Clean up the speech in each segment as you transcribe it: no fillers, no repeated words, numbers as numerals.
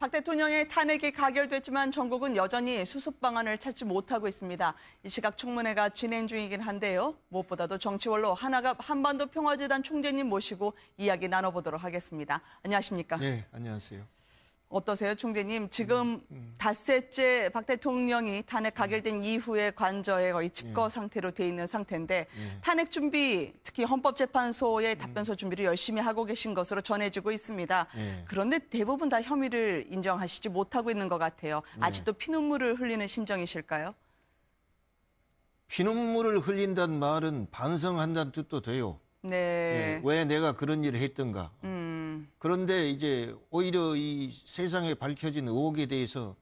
박 대통령의 탄핵이 가결됐지만 전국은 여전히 수습 방안을 찾지 못하고 있습니다. 이 시각 청문회가 진행 중이긴 한데요. 무엇보다도 정치원로 하나갑 한반도 평화재단 총재님 모시고 이야기 나눠보도록 하겠습니다. 안녕하십니까? 네, 안녕하세요. 어떠세요, 총재님? 지금 닷새째 박 대통령이 탄핵 가결된 이후에 관저에 거의 집거 상태로 돼 있는 상태인데 탄핵 준비, 특히 헌법재판소의 답변서 준비를 열심히 하고 계신 것으로 전해지고 있습니다. 그런데 대부분 다 혐의를 인정하시지 못하고 있는 것 같아요. 아직도 피눈물을 흘리는 심정이실까요? 피눈물을 흘린다는 말은 반성한다는 뜻도 돼요. 네. 왜 내가 그런 일을 했던가. 그런데 이제 오히려 이 세상에 밝혀진 의혹에 대해서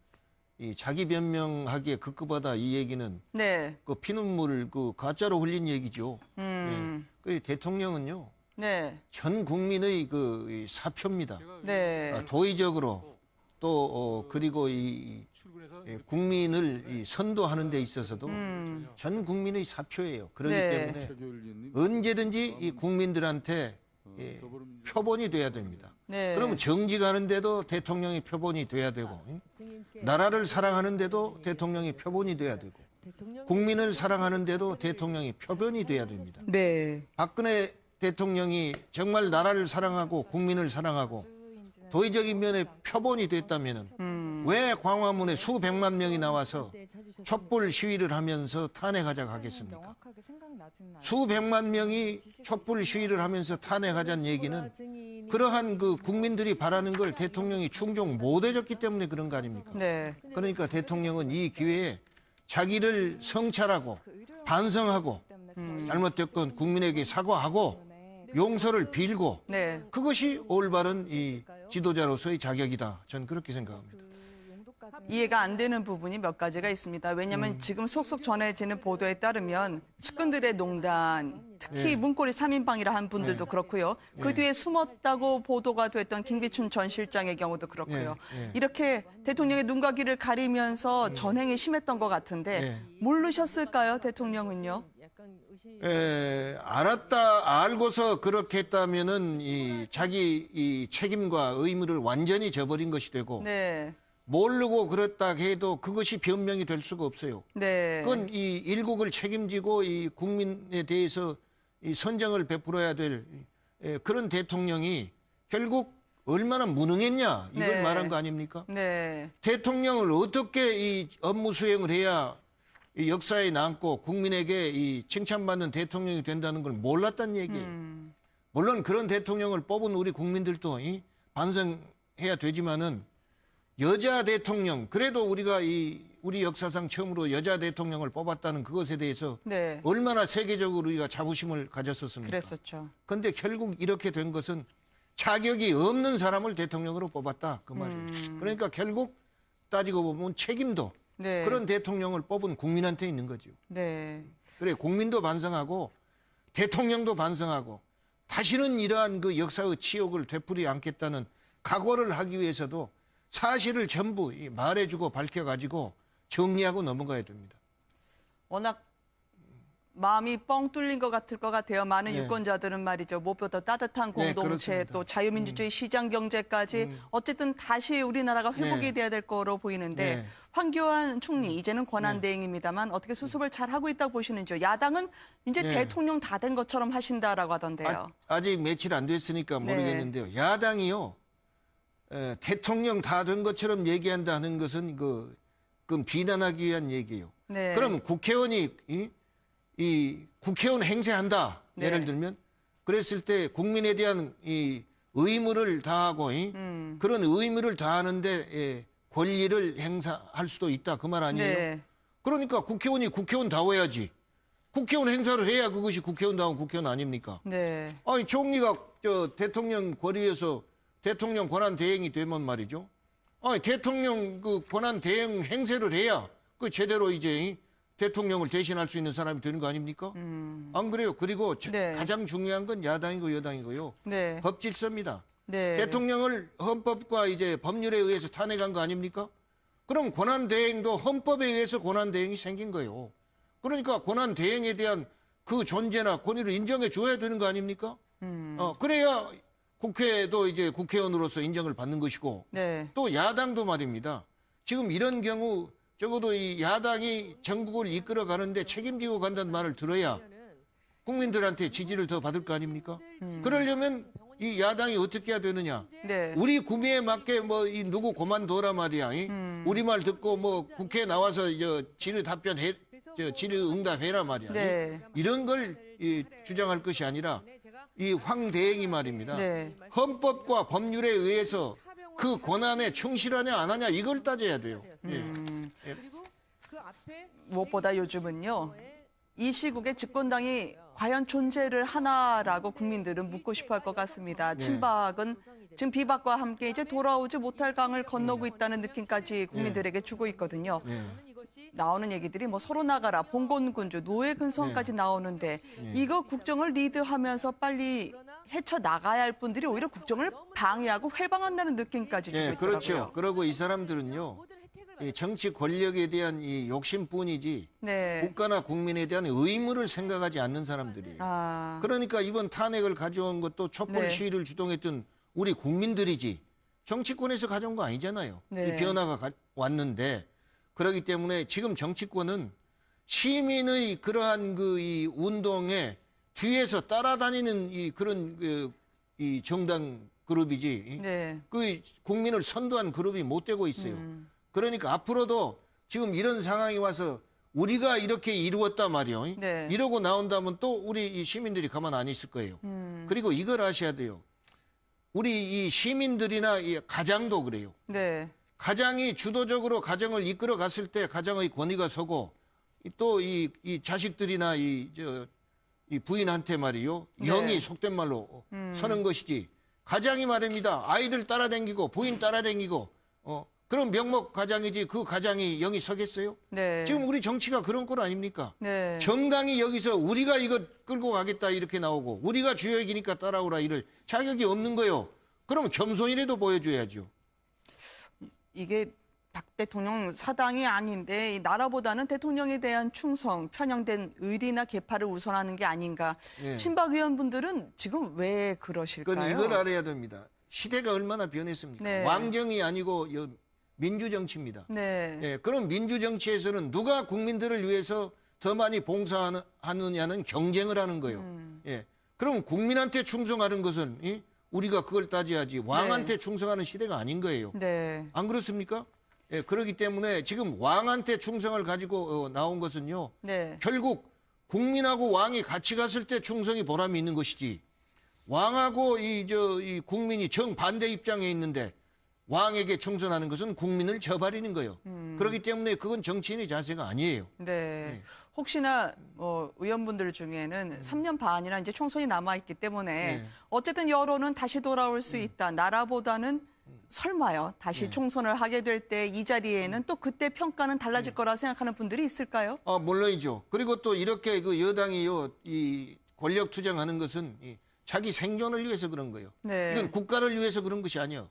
이 자기 변명하기에 급급하다 이 얘기는 네. 그 피눈물을 그 가짜로 흘린 얘기죠. 그 대통령은요. 네. 전 국민의 그 사표입니다. 네. 도의적으로 또 그리고 이 국민을 선도하는 데 있어서도 전 국민의 사표예요. 그렇기 때문에 언제든지 이 국민들한테 표본이 돼야 됩니다. 네. 그러면 정직하는데도 대통령이 표본이 돼야 되고 나라를 사랑하는데도 대통령이 표본이 돼야 되고 국민을 사랑하는데도 대통령이 표본이 돼야 됩니다. 네. 박근혜 대통령이 정말 나라를 사랑하고 국민을 사랑하고 도의적인 면에 표본이 됐다면 왜 광화문에 수백만 명이 나와서 촛불 시위를 하면서 탄핵하자고 하겠습니까? 수백만 명이 촛불 시위를 하면서 탄핵하자는 얘기는 그러한 그 국민들이 바라는 걸 대통령이 충족 못 해줬기 때문에 그런 거 아닙니까? 네. 그러니까 대통령은 이 기회에 자기를 성찰하고 반성하고 잘못됐건 국민에게 사과하고 용서를 빌고 네. 그것이 올바른 이 지도자로서의 자격이다. 저는 그렇게 생각합니다. 이해가 안 되는 부분이 몇 가지가 있습니다. 왜냐하면 지금 속속 전해지는 보도에 따르면 측근들의 농단, 특히 문고리 3인방이라 한 분들도 그렇고요. 그 뒤에 숨었다고 보도가 됐던 김기춘 전 실장의 경우도 그렇고요. 이렇게 대통령의 눈과 귀를 가리면서 전행이 심했던 것 같은데 모르셨을까요, 대통령은요? 알고서 그렇게 했다면은 자기 이 책임과 의무를 완전히 저버린 것이 되고 네. 모르고 그랬다 해도 그것이 변명이 될 수가 없어요. 네. 그건 이 일국을 책임지고 이 국민에 대해서 이 선정을 베풀어야 될 그런 대통령이 결국 얼마나 무능했냐 이걸 말한 거 아닙니까? 네. 대통령을 어떻게 이 업무 수행을 해야 이 역사에 남고 국민에게 이 칭찬받는 대통령이 된다는 걸 몰랐다는 얘기예요. 물론 그런 대통령을 뽑은 우리 국민들도 반성해야 되지만은 여자 대통령, 그래도 우리가 우리 역사상 처음으로 여자 대통령을 뽑았다는 그것에 대해서 얼마나 세계적으로 우리가 자부심을 가졌었습니까? 그랬었죠. 그런데 결국 이렇게 된 것은 자격이 없는 사람을 대통령으로 뽑았다 그 말이에요. 그러니까 결국 따지고 보면 책임도 그런 대통령을 뽑은 국민한테 있는 거죠. 네. 그래 국민도 반성하고 대통령도 반성하고 다시는 이러한 그 역사의 치욕을 되풀이 않겠다는 각오를 하기 위해서도 사실을 전부 말해주고 밝혀가지고 정리하고 넘어가야 됩니다. 워낙 마음이 뻥 뚫린 것 같아요. 많은 유권자들은 말이죠. 무엇보다 따뜻한 공동체 또 자유민주주의 시장 경제까지 어쨌든 다시 우리나라가 회복이 돼야 될 거로 보이는데 황교안 총리 이제는 권한대행입니다만 어떻게 수습을 잘 하고 있다고 보시는지요? 야당은 이제 대통령 다 된 것처럼 하신다라고 하던데요. 아직 며칠 안 됐으니까 모르겠는데요. 야당이요. 대통령 다 된 것처럼 얘기한다는 것은 그건 비난하기 위한 얘기예요. 그러면 국회의원이 국회의원 행세한다. 예를 들면 그랬을 때 국민에 대한 이 의무를 다하고 그런 의무를 다하는데 권리를 행사할 수도 있다. 그 말 아니에요? 그러니까 국회의원이 국회의원다워야지. 국회의원 행사를 해야 그것이 국회의원다운 국회의원 아닙니까? 아니 총리가 대통령 거리에서 대통령 권한 대행이 되면 말이죠. 아니 대통령 그 권한 대행 행세를 해야 그 제대로 이제 대통령을 대신할 수 있는 사람이 되는 거 아닙니까? 안 그래요? 그리고 가장 중요한 건 야당이고 여당이고요. 법 질서입니다. 대통령을 헌법과 이제 법률에 의해서 탄핵한 거 아닙니까? 그럼 권한 대행도 헌법에 의해서 권한 대행이 생긴 거예요. 그러니까 권한 대행에 대한 그 존재나 권위를 인정해 줘야 되는 거 아닙니까? 그래야 국회도 이제 국회의원으로서 인정을 받는 것이고 네. 또 야당도 말입니다. 지금 이런 경우 적어도 이 야당이 전국을 이끌어 가는데 책임지고 간다는 말을 들어야 국민들한테 지지를 더 받을 거 아닙니까? 그러려면 이 야당이 어떻게 해야 되느냐? 네. 우리 구미에 맞게 뭐 이 누구 고만둬라 말이야. 우리 말 듣고 뭐 국회에 나와서 질의 답변해, 질의 응답해라 말이야. 네. 이런 걸 주장할 것이 아니라 이 황대행이 말입니다. 네. 헌법과 법률에 의해서 그 권한에 충실하냐 안 하냐 이걸 따져야 돼요. 무엇보다 요즘은요. 이 시국에 집권당이 과연 존재를 하나라고 국민들은 묻고 싶어 할 것 같습니다. 친박은 지금 비박과 함께 이제 돌아오지 못할 강을 건너고 있다는 느낌까지 국민들에게 주고 있거든요. 나오는 얘기들이 뭐 서로 나가라, 봉건군주, 노예 근성까지 나오는데 이거 국정을 리드하면서 빨리 헤쳐나가야 할 분들이 오히려 국정을 방해하고 회방한다는 느낌까지 주고 있더라고요. 그렇죠. 그리고 이 사람들은요. 이 정치 권력에 대한 이 욕심뿐이지 네. 국가나 국민에 대한 의무를 생각하지 않는 사람들이에요. 아, 그러니까 이번 탄핵을 가져온 것도 촛불 네. 시위를 주동했던 우리 국민들이지 정치권에서 가져온 거 아니잖아요. 네. 이 변화가 왔는데 그렇기 때문에 지금 정치권은 시민의 그러한 이 운동에 뒤에서 따라다니는 그런 이 정당 그룹이지 네. 그 국민을 선도한 그룹이 못 되고 있어요. 그러니까 앞으로도 지금 이런 상황이 와서 우리가 이렇게 이루었단 말이에요. 네. 이러고 나온다면 또 우리 이 시민들이 가만 안 있을 거예요. 그리고 이걸 아셔야 돼요. 우리 이 시민들이나 이 가장도 그래요. 네. 가장이 주도적으로 가정을 이끌어 갔을 때 가장의 권위가 서고 또 이 자식들이나 이 부인한테 말이요. 네. 영이 속된 말로 서는 것이지. 가장이 말입니다. 아이들 따라다니고 부인 따라다니고 그럼 명목 가장이지 그 가장이 영이 서겠어요? 네. 지금 우리 정치가 그런 꼴 아닙니까? 네. 정당이 여기서 우리가 이거 끌고 가겠다 이렇게 나오고 우리가 주역이니까 따라오라 이럴 자격이 없는 거요. 그러면 겸손이라도 보여줘야죠. 이게 박 대통령 사당이 아닌데 이 나라보다는 대통령에 대한 충성, 편향된 의리나 계파를 우선하는 게 아닌가. 예. 친박 의원분들은 지금 왜 그러실까요? 그건 이걸 알아야 됩니다. 시대가 얼마나 변했습니까? 네. 왕정이 아니고 민주정치입니다. 네. 예, 그럼 민주정치에서는 누가 국민들을 위해서 더 많이 봉사하느냐는 경쟁을 하는 거예요. 예, 그럼 국민한테 충성하는 것은 우리가 그걸 따져야지 왕한테 충성하는 시대가 아닌 거예요. 네. 안 그렇습니까? 예, 그렇기 때문에 지금 왕한테 충성을 가지고 나온 것은요. 네. 결국 국민하고 왕이 같이 갔을 때 충성이 보람이 있는 것이지. 왕하고 이 국민이 정반대 입장에 있는데 왕에게 충성하는 것은 국민을 저버리는 거예요. 그렇기 때문에 그건 정치인의 자세가 아니에요. 네. 혹시나 의원분들 중에는 3년 반이나 이제 총선이 남아 있기 때문에 네. 어쨌든 여론은 다시 돌아올 수 있다. 나라보다는 설마요. 다시 총선을 하게 될 때 이 자리에는 또 그때 평가는 달라질 거라 생각하는 분들이 있을까요? 물론이죠. 그리고 또 이렇게 그 여당이요, 이 권력 투쟁하는 것은 자기 생존을 위해서 그런 거예요. 네. 이건 국가를 위해서 그런 것이 아니에요.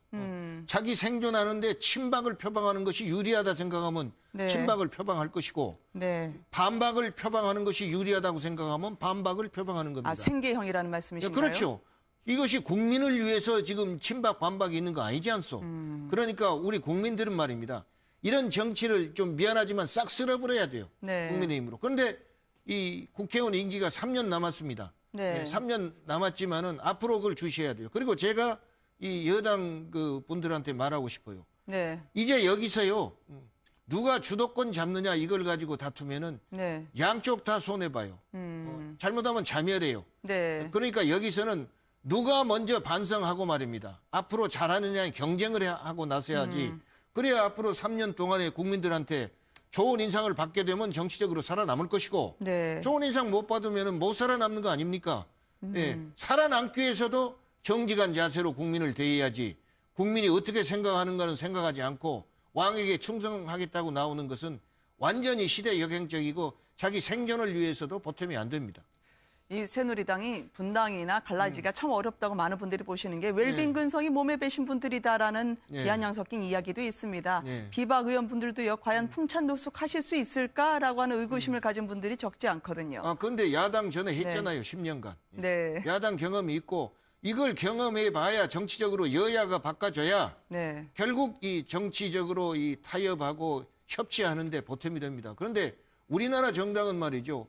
자기 생존하는데 친박을 표방하는 것이 유리하다 생각하면 네. 친박을 표방할 것이고 네. 반박을 표방하는 것이 유리하다고 생각하면 반박을 표방하는 겁니다. 아, 생계형이라는 말씀이신가요? 그렇죠. 이것이 국민을 위해서 지금 친박 반박이 있는 거 아니지 않소. 그러니까 우리 국민들은 말입니다. 이런 정치를 좀 미안하지만 싹 쓸어버려야 돼요. 네. 국민의힘으로. 그런데 이 국회의원 임기가 3년 남았습니다. 네. 3년 남았지만은 앞으로 그걸 주셔야 돼요. 그리고 제가 이 여당 그 분들한테 말하고 싶어요. 네. 이제 여기서요. 누가 주도권 잡느냐 이걸 가지고 다투면은 네. 양쪽 다 손해봐요. 잘못하면 자멸해요. 네. 그러니까 여기서는 누가 먼저 반성하고 말입니다. 앞으로 잘하느냐 경쟁을 하고 나서야지. 그래야 앞으로 3년 동안에 국민들한테 좋은 인상을 받게 되면 정치적으로 살아남을 것이고 네. 좋은 인상 못 받으면 못 살아남는 거 아닙니까? 예, 살아남기 위해서도 정직한 자세로 국민을 대해야지 국민이 어떻게 생각하는가는 생각하지 않고 왕에게 충성하겠다고 나오는 것은 완전히 시대 역행적이고 자기 생존을 위해서도 보탬이 안 됩니다. 이 새누리당이 분당이나 갈라지기가 참 어렵다고 많은 분들이 보시는 게 웰빙 근성이 몸에 배신 분들이다라는 비아냥 섞인 이야기도 있습니다. 비박 의원분들도요. 과연 풍찬노숙하실 수 있을까라고 하는 의구심을 가진 분들이 적지 않거든요. 그런데 야당 전에 했잖아요. 10년간. 네. 야당 경험이 있고 이걸 경험해 봐야 정치적으로 여야가 바꿔줘야 네. 결국 이 정치적으로 이 타협하고 협치하는데 보탬이 됩니다. 그런데 우리나라 정당은 말이죠.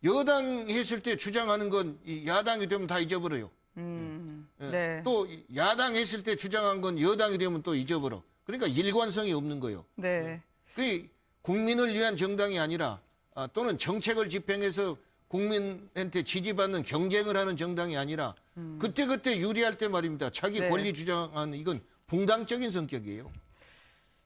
여당 했을 때 주장하는 건 이 야당이 되면 다 잊어버려요. 예. 네. 또 야당 했을 때 주장한 건 여당이 되면 또 잊어버려. 그러니까 일관성이 없는 거예요. 네. 그 국민을 위한 정당이 아니라 또는 정책을 집행해서 국민한테 지지받는 경쟁을 하는 정당이 아니라 그때그때 유리할 때 말입니다. 자기 네. 권리 주장하는 이건 붕당적인 성격이에요.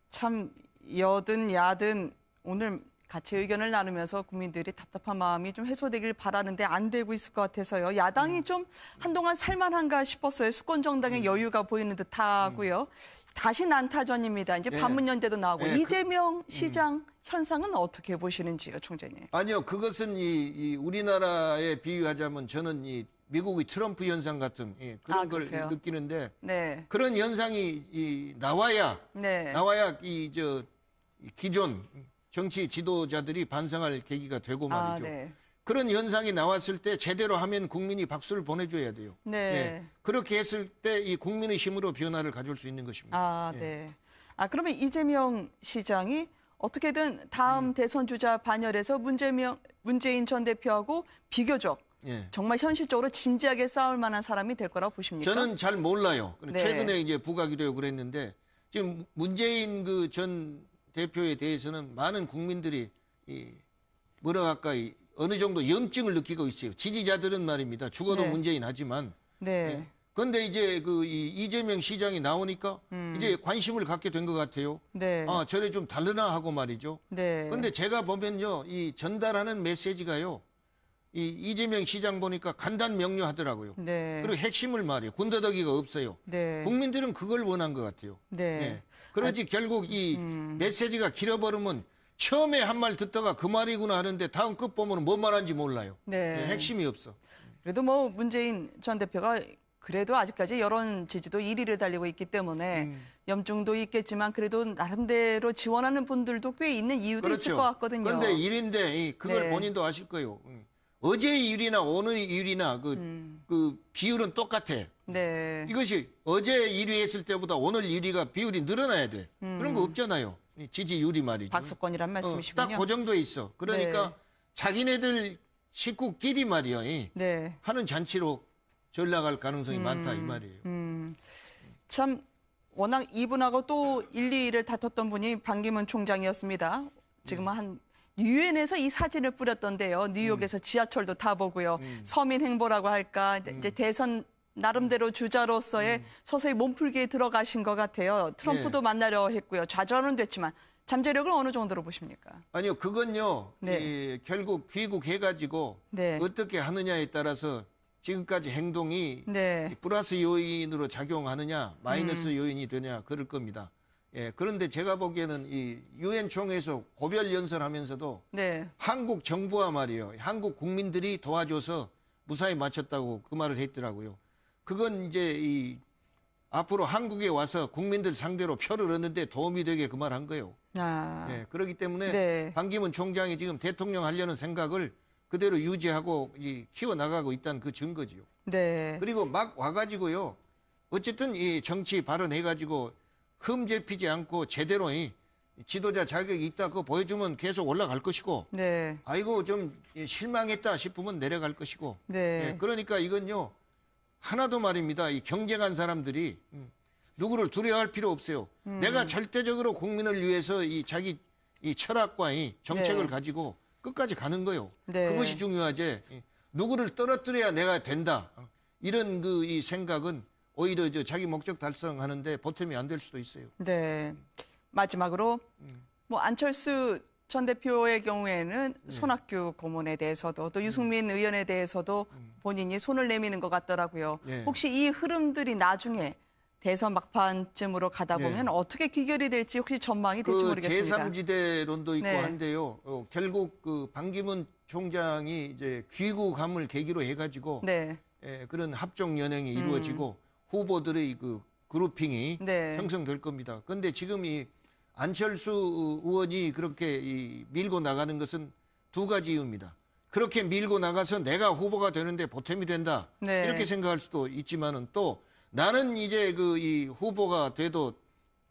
참 여든 야든 오늘 같이 의견을 나누면서 국민들이 답답한 마음이 좀 해소되길 바라는데 안 되고 있을 것 같아서요. 야당이 좀 한동안 살만한가 싶었어요. 수권 정당의 여유가 보이는 듯하고요. 다시 난타전입니다. 이제 예. 반문연대도 나오고 예, 이재명 시장 현상은 어떻게 보시는지요, 총재님? 아니요, 그것은 이 우리나라에 비유하자면 저는 이 미국의 트럼프 현상 같은 그런 걸 그러세요? 느끼는데 네. 그런 현상이 나와야 네. 이 기존 정치 지도자들이 반성할 계기가 되고 말이죠. 네. 그런 현상이 나왔을 때 제대로 하면 국민이 박수를 보내줘야 돼요. 네. 예. 그렇게 했을 때 이 국민의 힘으로 변화를 가져올 수 있는 것입니다. 예. 네. 그러면 이재명 시장이 어떻게든 다음 대선 주자 반열에서 문재인 전 대표하고 비교적 예. 정말 현실적으로 진지하게 싸울 만한 사람이 될 거라고 보십니까? 저는 잘 몰라요. 네. 최근에 이제 부각이 되고 그랬는데 지금 문재인 그 전 대표에 대해서는 많은 국민들이 어느 정도 염증을 느끼고 있어요. 지지자들은 말입니다. 죽어도 네. 문재인 하지만. 네. 그런데 이제 이재명 시장이 나오니까 이제 관심을 갖게 된 것 같아요. 네. 저래 좀 다르나 하고 말이죠. 네. 그런데 제가 보면요, 이 전달하는 메시지가요, 이재명 시장 보니까 간단 명료하더라고요. 네. 그리고 핵심을 말이에요. 군더더기가 없어요. 네. 국민들은 그걸 원한 것 같아요. 네. 예. 그러지 결국 이 메시지가 길어버리면 처음에 한 말 듣다가 그 말이구나 하는데 다음 끝 보면 뭔 말하는지 몰라요. 네. 예, 핵심이 없어. 그래도 뭐 문재인 전 대표가 그래도 아직까지 여론 지지도 1위를 달리고 있기 때문에 염증도 있겠지만 그래도 나름대로 지원하는 분들도 꽤 있는 이유도 있을 것 같거든요. 그런데 일인데 그걸 네. 본인도 아실 거예요. 어제의 일이나 오늘의 일이나 그 비율은 똑같아. 네. 이것이 어제 1위 했을 때보다 오늘 1위가 비율이 늘어나야 돼. 그런 거 없잖아요. 이 지지율이 말이죠. 박수권이란 말씀이시군요. 딱 그 정도에 있어. 그러니까 네. 자기네들 식구끼리 말이요. 네. 하는 잔치로 전락할 가능성이 많다 이 말이에요. 참 워낙 이분하고 또 1, 2위를 다퉜던 분이 반기문 총장이었습니다. 지금은 한 유엔에서 이 사진을 뿌렸던데요. 뉴욕에서 지하철도 타보고요. 서민 행보라고 할까. 이제 대선 나름대로 주자로서의 서서히 몸풀기에 들어가신 것 같아요. 트럼프도 예. 만나려 했고요. 좌절은 됐지만 잠재력을 어느 정도로 보십니까? 아니요, 그건요. 네. 결국 귀국해가지고 네. 어떻게 하느냐에 따라서 지금까지 행동이 네. 플러스 요인으로 작용하느냐, 마이너스 요인이 되냐 그럴 겁니다. 예, 그런데 제가 보기에는 이 유엔 총회에서 고별 연설하면서도 네. 한국 정부와 말이에요. 한국 국민들이 도와줘서 무사히 마쳤다고 그 말을 했더라고요. 그건 이제 앞으로 한국에 와서 국민들 상대로 표를 얻는데 도움이 되게 그 말 한 거예요. 예, 그렇기 때문에 네. 반기문 총장이 지금 대통령 하려는 생각을 그대로 유지하고 키워나가고 있다는 그 증거지요. 네. 그리고 막 와가지고요. 어쨌든 이 정치 발언해가지고 흠잡히지 않고 제대로 지도자 자격이 있다 그거 보여주면 계속 올라갈 것이고 네. 아이고 좀 실망했다 싶으면 내려갈 것이고 네. 예, 그러니까 이건요. 하나도 말입니다. 이 경쟁한 사람들이 누구를 두려워할 필요 없어요. 내가 절대적으로 국민을 위해서 자기 철학과 정책을 네. 가지고 끝까지 가는 거예요. 네. 그것이 중요하지. 누구를 떨어뜨려야 내가 된다. 이런 이 생각은 오히려 자기 목적 달성하는데 보탬이 안 될 수도 있어요. 네. 마지막으로 뭐 안철수 전 대표의 경우에는 손학규 고문에 대해서도 또 유승민 의원에 대해서도 본인이 손을 내미는 것 같더라고요. 네. 혹시 이 흐름들이 나중에 대선 막판쯤으로 가다 네. 보면 어떻게 귀결이 될지 혹시 전망이 될지 모르겠습니다. 제3지대론도 있고 네. 한데요. 결국 반기문 총장이 이제 귀국함을 계기로 해가지고 네. 그런 합종 연행이 이루어지고 후보들의 그룹핑이 네. 형성될 겁니다. 그런데 지금 안철수 의원이 그렇게 밀고 나가는 것은 두 가지 이유입니다. 그렇게 밀고 나가서 내가 후보가 되는데 보탬이 된다. 네. 이렇게 생각할 수도 있지만은 또 나는 이제 그 이 후보가 돼도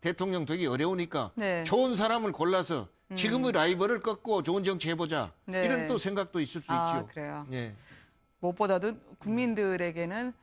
대통령 되기 어려우니까 네. 좋은 사람을 골라서 지금의 라이벌을 꺾고 좋은 정치 해보자. 네. 이런 또 생각도 있을 수 있죠. 그래요. 예. 무엇보다도 국민들에게는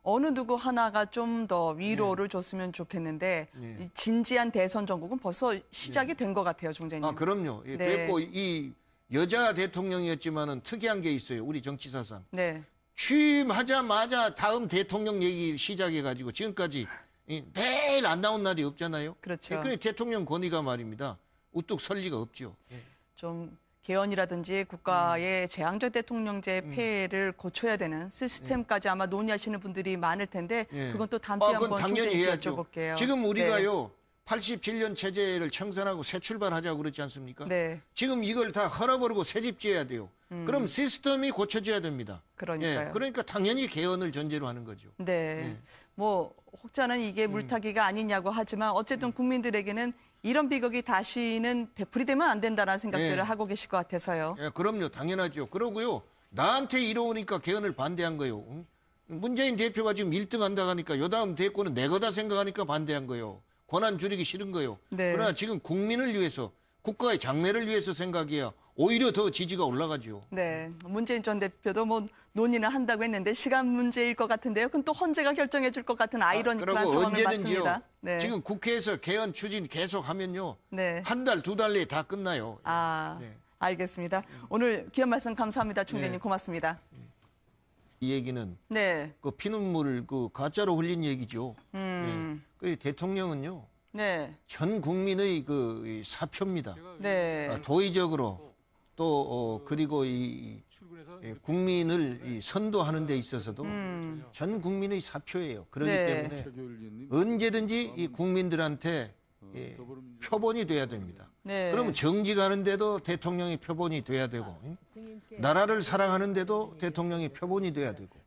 어느 누구 하나가 좀 더 위로를 줬으면 좋겠는데 네. 이 진지한 대선 전국은 벌써 시작이 된 것 같아요, 총재님. 아, 그럼요. 예, 네. 됐고 이 여자 대통령이었지만은 특이한 게 있어요. 우리 정치사상. 네, 취임하자마자 다음 대통령 얘기 시작해가지고 지금까지 매일 안 나온 날이 없잖아요. 그렇죠. 그 대통령 권위가 말입니다. 우뚝 설 리가 없죠. 예. 좀 개헌이라든지 국가의 재앙적 대통령제 폐해를 고쳐야 되는 시스템까지 아마 논의하시는 분들이 많을 텐데 예. 그건 또 다음 주에 그건 한번 당연히 총재님 해야죠. 여쭤볼게요. 지금 우리가요 87년 체제를 청산하고 새 출발하자고 그러지 않습니까? 네, 지금 이걸 다 헐어버리고 새집 지어야 돼요. 그럼 시스템이 고쳐져야 됩니다. 그러니까요. 예, 그러니까 당연히 개헌을 전제로 하는 거죠. 네. 예. 뭐 혹자는 이게 물타기가 아니냐고 하지만 어쨌든 국민들에게는 이런 비극이 다시는 되풀이되면 안 된다는 생각들을 예. 하고 계실 것 같아서요. 예, 그럼요. 당연하죠. 그러고요. 나한테 이러니까 개헌을 반대한 거예요. 응? 문재인 대표가 지금 1등 한다 하니까 요다음 대권은 내 거다 생각하니까 반대한 거예요. 권한 줄이기 싫은 거예요. 네. 그러나 지금 국민을 위해서 국가의 장래를 위해서 생각해야 오히려 더 지지가 올라가죠. 네. 문재인 전 대표도 뭐 논의는 한다고 했는데 시간 문제일 것 같은데요. 그건 또 헌재가 결정해 줄 것 같은 아이러니컬한 그리고 상황을 언제든지요. 맞습니다. 네. 지금 국회에서 개헌 추진 계속 하면요. 네. 한 달, 두 달 내에 다 끝나요. 아, 네. 알겠습니다. 오늘 귀한 말씀 감사합니다. 총재님 네. 고맙습니다. 이 얘기는 네. 그 피눈물을 그 가짜로 흘린 얘기죠. 음. 그 대통령은요. 네. 전 국민의 그 이 사표입니다. 네. 도의적으로 또 그리고 이 국민을 이 선도하는 데 있어서도 전 국민의 사표예요. 그렇기 네. 때문에 언제든지 이 국민들한테 표본이 돼야 됩니다. 네. 그러면 정직 하는데도 대통령이 표본이 돼야 되고 나라를 사랑하는데도 대통령이 표본이 돼야 되고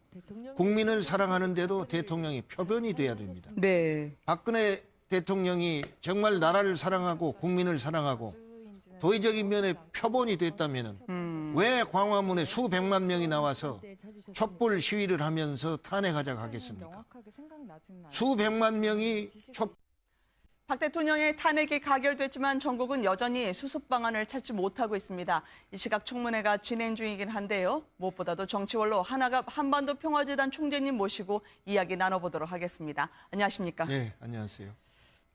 국민을 사랑하는데도 대통령이 표본이 돼야 됩니다. 네. 박근혜 대통령이 정말 나라를 사랑하고 국민을 사랑하고 도의적인 면에 표본이 됐다면 왜 광화문에 수백만 명이 나와서 촛불 시위를 하면서 탄핵하자고 하겠습니까? 수백만 명이 박 대통령의 탄핵이 가결됐지만 전국은 여전히 수습 방안을 찾지 못하고 있습니다. 이 시각 청문회가 진행 중이긴 한데요. 무엇보다도 정치원로 한반도 평화재단 총재님 모시고 이야기 나눠보도록 하겠습니다. 안녕하십니까? 네, 안녕하세요.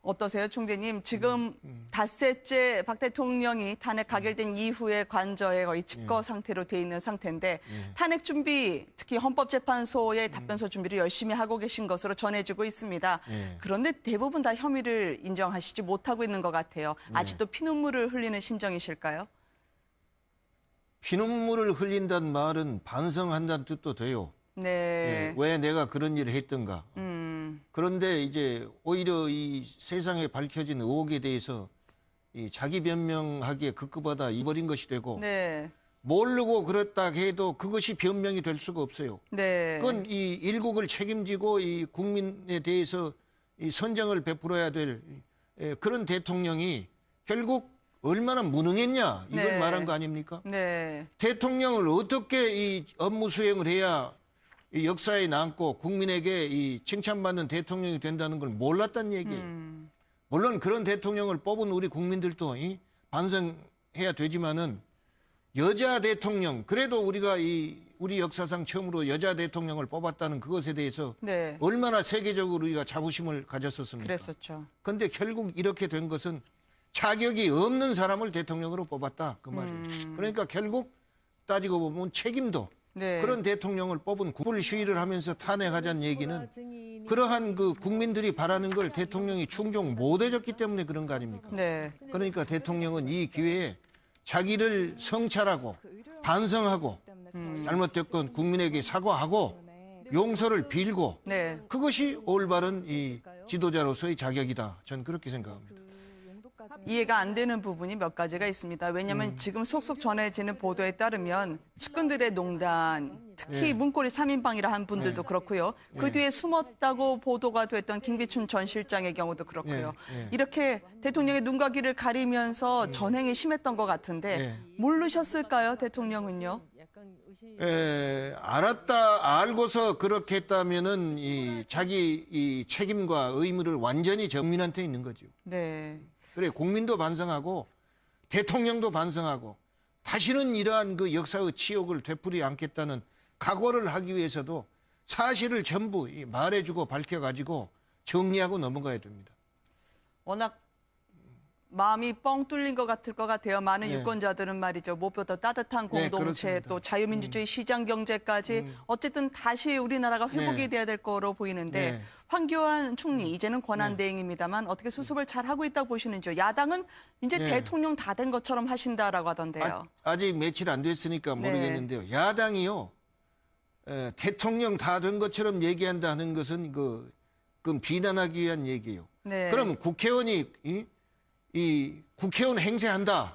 어떠세요, 총재님? 지금 닷새째 박 대통령이 탄핵 가결된 이후에 관저에 거의 집거 상태로 돼 있는 상태인데 탄핵 준비, 특히 헌법재판소의 답변서 준비를 열심히 하고 계신 것으로 전해지고 있습니다. 그런데 대부분 다 혐의를 인정하시지 못하고 있는 것 같아요. 아직도 피눈물을 흘리는 심정이실까요? 피눈물을 흘린다는 말은 반성한다는 뜻도 돼요. 네. 왜 내가 그런 일을 했던가. 그런데 이제 오히려 이 세상에 밝혀진 의혹에 대해서 이 자기 변명하기에 급급하다 이버린 것이 되고 네. 모르고 그랬다 해도 그것이 변명이 될 수가 없어요. 네. 그건 이 일국을 책임지고 이 국민에 대해서 이 선정을 베풀어야 될 그런 대통령이 결국 얼마나 무능했냐 이걸 네. 말한 거 아닙니까? 네. 대통령을 어떻게 이 업무 수행을 해야 이 역사에 남고 국민에게 이 칭찬받는 대통령이 된다는 걸 몰랐다는 얘기예요. 물론 그런 대통령을 뽑은 우리 국민들도 반성해야 되지만은 여자 대통령 그래도 우리가 우리 역사상 처음으로 여자 대통령을 뽑았다는 그것에 대해서 네. 얼마나 세계적으로 우리가 자부심을 가졌었습니까? 그랬었죠. 그런데 결국 이렇게 된 것은 자격이 없는 사람을 대통령으로 뽑았다 그 말이에요. 그러니까 결국 따지고 보면 책임도 네. 그런 대통령을 뽑은 촛불 시위를 하면서 탄핵하자는 얘기는 그러한 그 국민들이 바라는 걸 대통령이 충족 못 해줬기 때문에 그런 거 아닙니까? 네. 그러니까 대통령은 이 기회에 자기를 성찰하고 반성하고 잘못됐건 국민에게 사과하고 용서를 빌고 네. 그것이 올바른 이 지도자로서의 자격이다. 전 그렇게 생각합니다. 이해가 안 되는 부분이 몇 가지가 있습니다. 왜냐하면 지금 속속 전해지는 보도에 따르면 측근들의 농단, 특히 문고리 3인방이라 한 분들도 그렇고요. 그 뒤에 숨었다고 보도가 됐던 김기춘 전 실장의 경우도 그렇고요. 이렇게 대통령의 눈과 귀를 가리면서 전행이 심했던 것 같은데 모르셨을까요, 대통령은요? 약간 알고서 그렇게 했다면은 이 자기 이 책임과 의무를 완전히 국민한테 있는 거죠. 네. 그래 국민도 반성하고 대통령도 반성하고 다시는 이러한 그 역사의 치욕을 되풀이 않겠다는 각오를 하기 위해서도 사실을 전부 말해주고 밝혀가지고 정리하고 넘어가야 됩니다. 워낙 마음이 뻥 뚫린 것 같아요. 많은 네. 유권자들은 말이죠. 무엇보다 따뜻한 공동체, 그렇습니다. 또 자유민주주의 시장 경제까지 어쨌든 다시 우리나라가 회복이 네. 돼야 될 거로 보이는데 네. 황교안 총리 이제는 권한대행입니다만 어떻게 수습을 잘 하고 있다고 보시는지요? 야당은 이제 네. 대통령 다 된 것처럼 하신다라고 하던데요. 아직 며칠 안 됐으니까 네. 모르겠는데요. 야당이요. 대통령 다 된 것처럼 얘기한다는 것은 그건 비난하기 위한 얘기예요. 네. 그럼 국회의원이 이 국회의원 행세한다.